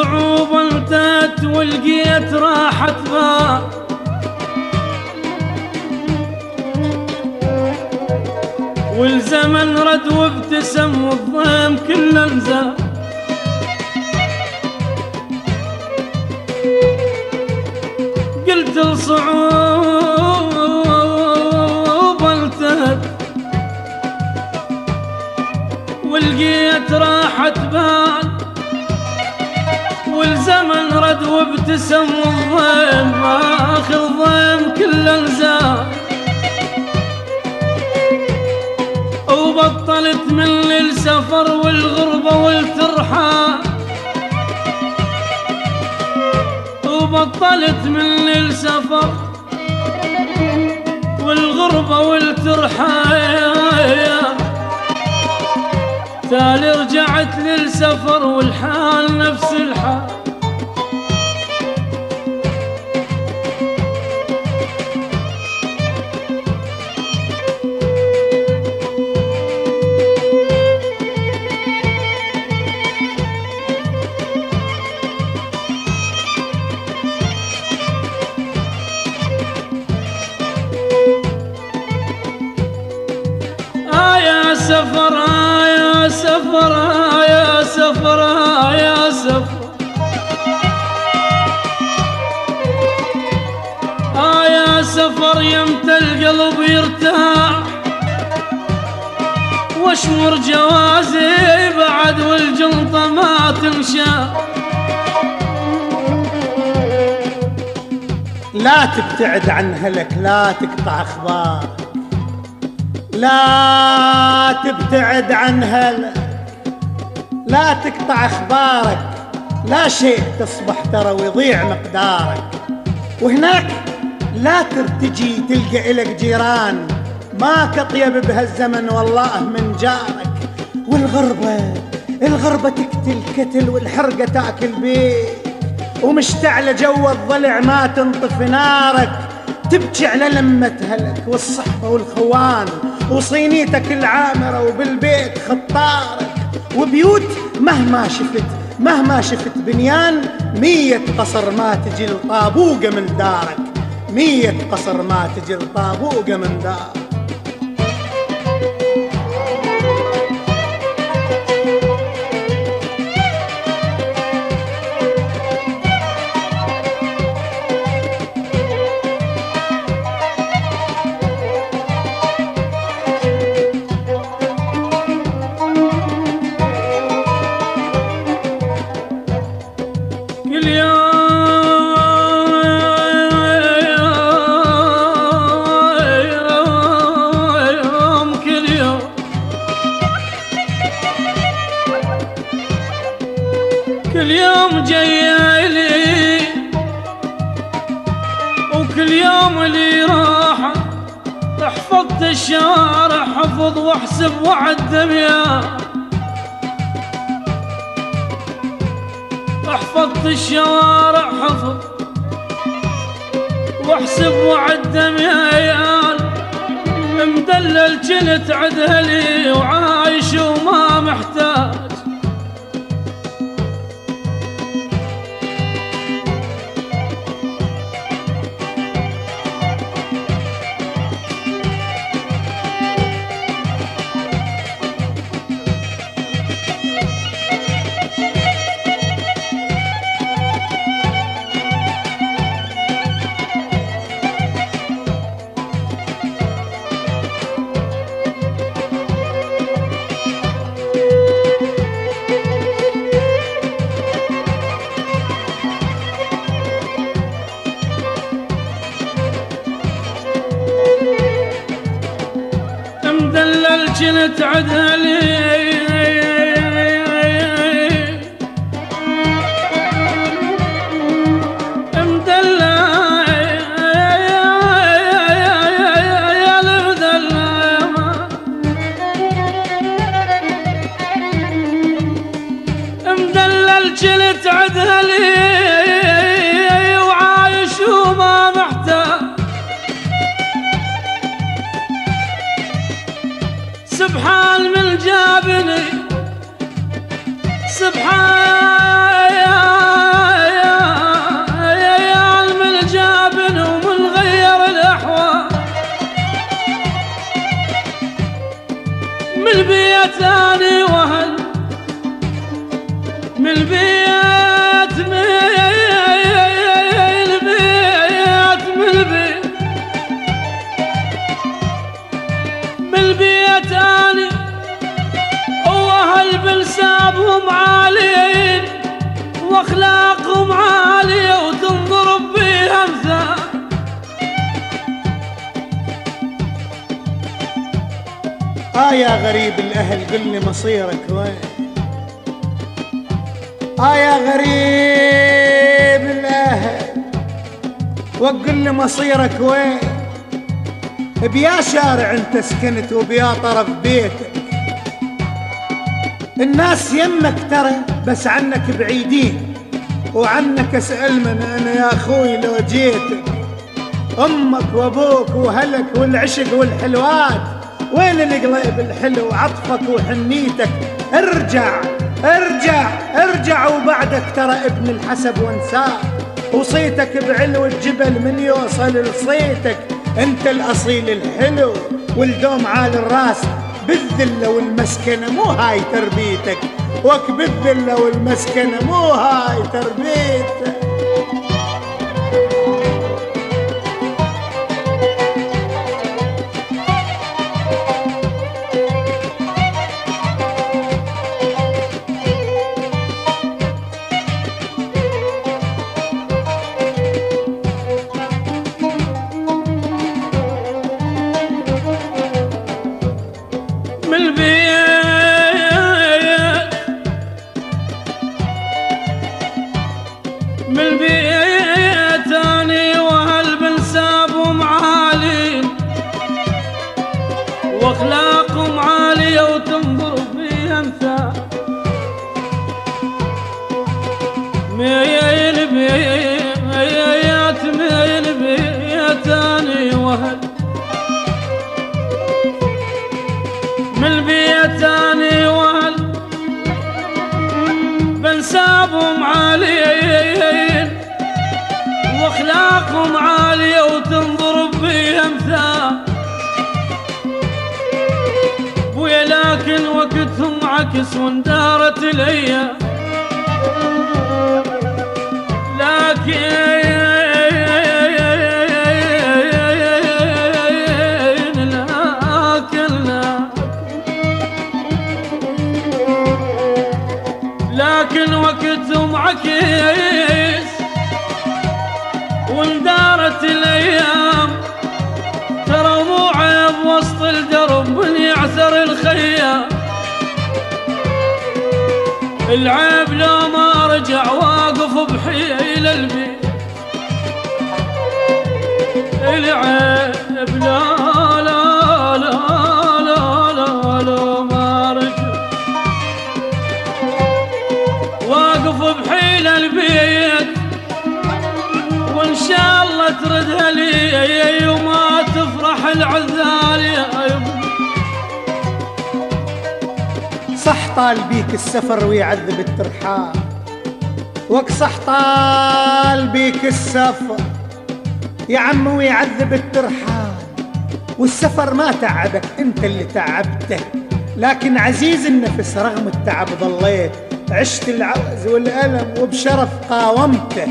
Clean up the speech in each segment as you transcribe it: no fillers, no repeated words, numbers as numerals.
الصعوبة انتهت ولقيت راحة بال، والزمن رد وابتسم والضيم كله انزال. قلت الصعوبة انتهت ولقيت راحة بال، والزمن رد وابتسم والضيم اخر ضيم كله انزال. وبطلت من السفر والغربة والترحال، وبطلت من السفر والغربة والترحال. تالي رجعت للسفر والحال نفس الحال. يا سفر يا سفر يا سفر يا سفر يا سفر يمتى القلب يرتاح، واشمر جوازي بعد والجلطة ما تنشاف. لا تبتعد عن هلك، لا تقطع اخبار، لا تبتعد عن هلك، لا تقطع اخبارك. لا شيء تصبح ترى ويضيع مقدارك، وهناك لا ترتجي تلقى إلك جيران ماك اطيب بهالزمن والله من جارك. والغربة تقتل كتل والحرقة تاكل بيك، ومشتعلة جو الضلع ما تنطف نارك. تبكي على لمة هلك والصحبة والخوان وصينيتك العامرة وبالبيت خطارك. وبيوت مهما شفت بنيان 100 قصر ما تجي الطابوقة من دارك، 100 قصر ما تجي الطابوقة من دارك. كل يوم جايلي وكل يوم لي راحة، حفظت الشوارع حفظ واحسب وعد مياه، حفظت الشوارع حفظ واحسب وعد مياه. مدلل جنت عدهلي وعايش وما محتاج، مدلل جنت عدهلي مدلل جنت عدهلي وعايش وما محتاج. سبحان من جابني سبحان تاني وهل من البيت من البيت اني واهل بنسابهم عاليين واخلاقهم عاليه وتنضرب بيها امثال. يا غريب الاهل قل لي مصيرك وين؟ يا غريب الاهل وقل لي مصيرك وين؟ بيا شارع انت سكنت وبيا طرف بيتك، الناس يمك ترى بس عنك بعيدين، وعنك اسأل من انا يا اخوي لو جيتك. امك وابوك واهلك والعشق والحلوات، وين القليب الحلو عطفك وحنيتك؟ ارجع ارجع ارجع وبعدك ترى ابن الحسب وانساه، وصيتك بعلو الجبل من يوصل لصيتك. انت الاصيل الحلو والدوم عال الراس، بالذله والمسكنه مو هاي تربيتك، وك بالذله والمسكنه مو هاي تربيتك. من البيت اني واهل بنسابهم عالين واخلاقهم عاليه وتنظر فيها امثال. ميل بيت اني واهل من البيت اني واهل بنسابهم عاليين واخلاقهم عاليه وتنضرب بيها امثال. بويا لكن وقتهم عكس واندارت الايام، لكن وقتهم عكس واندارت الايام. ترى مو عيب وسط الدرب من يعثر الخيام، العيب لو ما رجع واقف بحيل البيت، العيب لا لا لا لا لا لو ما رجع واقف بحيل البيت. وان شاء الله تردها لي وما تفرح العذال يا يما. صح طال بيك السفر ويعذب الترحال، وك صح طال بيك السفر يا عم ويعذب الترحال، والسفر ما تعبك انت اللي تعبته، لكن عزيز النفس رغم التعب ظليت، عشت العوز والألم وبشرف قاومته،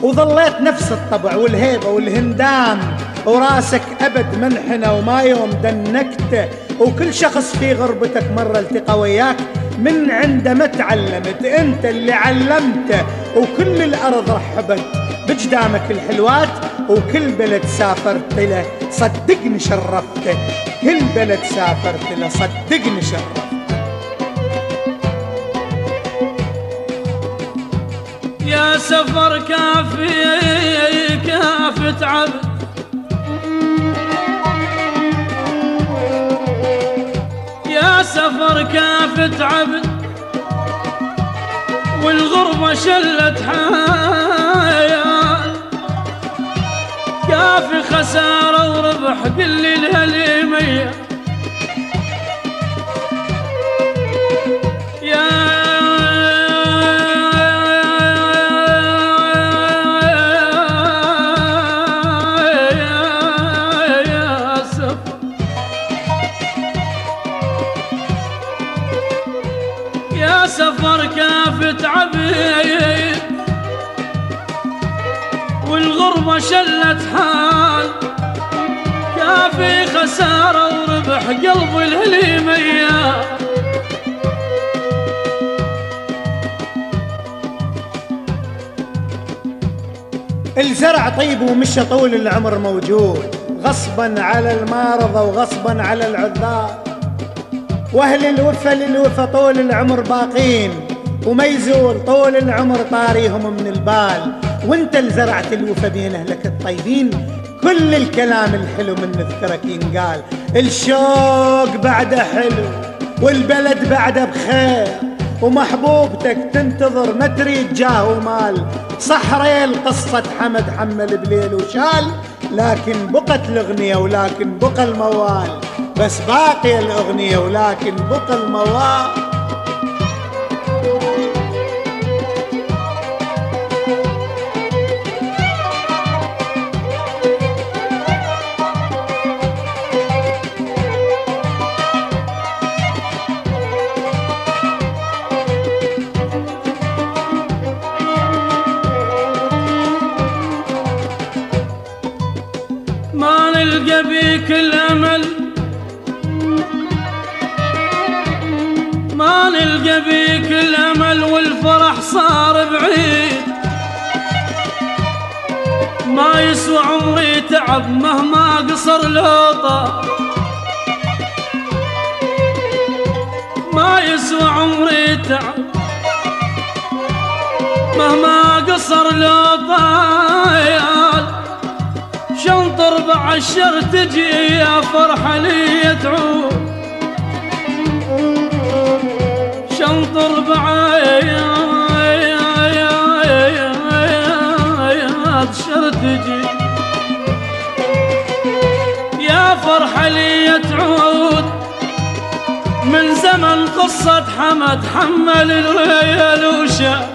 وظليت نفس الطبع والهيبة والهندام، وراسك أبد منحنى وما يوم دنكته. وكل شخص في غربتك مرة التقى وياك، من عنده ما تعلمت انت اللي علمته، وكل الأرض رحبت بجدامك الحلوات، وكل بلد سافرت له صدقني شرفته، كل بلد سافرت له صدقني شرفته. يا سفر كافي كافي تعب، يا سفر كافي تعب، والغربة شلت حياة، كافي خسارة وربح قل لي الهليمية. والغربة شلت حال، كافي خسارة وربح قلب الهليمية. الزرع طيب ومشى طول العمر موجود، غصبا على المارضة وغصبا على العذار، واهل الوفا للوفا طول العمر باقين، وما يزول طول العمر طاريهم من البال. وانت اللي زرعت الوفا بين اهلك الطيبين، كل الكلام الحلو من نذكرك ينقال. الشوق بعده حلو والبلد بعده بخير، ومحبوبتك تنتظر ما تريد جاه ومال. صح ريل قصة حمد حمل بليل وشال، لكن بقت الأغنية ولكن بقى الموال. بس باقي الأغنية ولكن بقى الموال. ما نلقى بيك الأمل، ما نلقى بيك الأمل والفرح صار بعيد. ما يسوى عمري تعب مهما قصر لوطة، ما يسوى عمري تعب مهما قصر لوطة. شنطر بعشر تجي يا فرحة لي تعود، شنطر بعشر تجي يا فرحة لي تعود. من زمن قصة حمد حمل الويل وشا